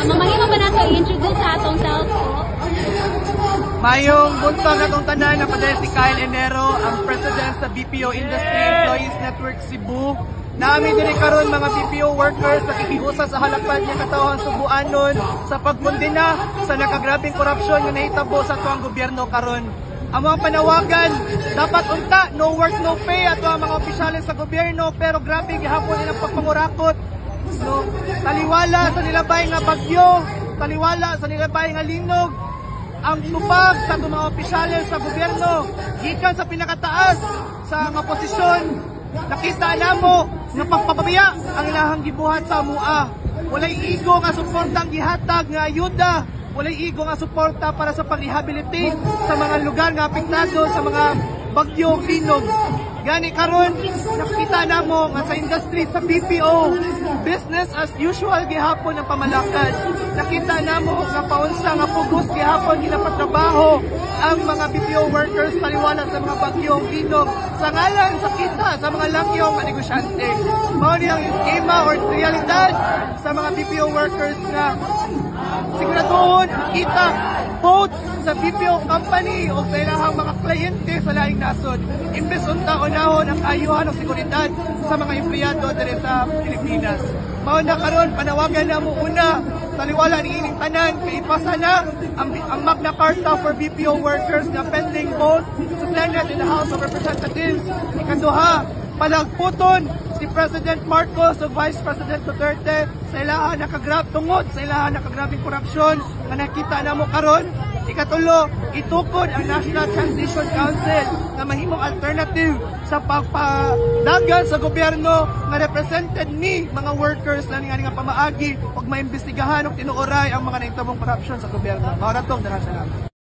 Mamahimo ba nato i-introduce sa atong self po? Mayong buntag atong tanan na padayag si Kyle Enero, ang President sa BPO Industry Employees Network Cebu. Naami diri karon mga BPO workers nakikiusa sa halapan nga katawhan Subuanon sa pagkondena sa nakagrabing korupsyon nga nahitabo sa tuang gobyerno karon. Ang mga panawagan, dapat unta, no work, no pay ato ang mga opisyalis sa gobyerno, pero grabe gihapon nilang pagpangurakot. So, taliwala sa nilabay nga bagyo, taliwala sa nilabay nga linog, ang tupag sa mga opisyalis sa gobyerno, gikan sa pinakataas sa mga posisyon, nakita namo nga pagpapabaya ang ilahang gibuhat sa mua. Walay igo nga suportang gihatag nga ayuda, walay igo nga suporta para sa pag-rehabilitate sa mga lugar nga apektado sa mga bagyo linog. Gani karon nakita namo nga sa industry sa BPO, business as usual gihapon ang pamalakad. Nakita namo nga paunsa nga pugos gihapon ginapatrabaho ang mga BPO workers taliwala sa mga bagyong linog sa ngalan sa kita sa mga lakyong nga negosyante. Mao ni ang eskema or realidad sa mga BPO workers na siguraduhon kita both sa BPO company o sa ilahang mga kliyente sa laing nasod. Imbes unta unahon ang ayuhan ng seguridad sa mga empleyado diri sa Pilipinas. Mao na karon panawagan na mo una taliwala ni ining tanan kay ipasa na ang Magna Carta for BPO workers na pending both sa Senate and the House of Representatives. Ikaduha, palagputon si President Marcos o Vice President Duterte sa ilahan tungod sa ilahan nakagrabing korupsyon nga nakita na mo karon. Ikatulo, itukod ang National Transition Council na mahimong alternative sa pagpadagan sa gobyerno nga represented ni mga workers na nga pamaagi ug maimbestigahan og tinuoray ang mga nahitabong korupsyon sa gobyerno. Mao na tong salamat.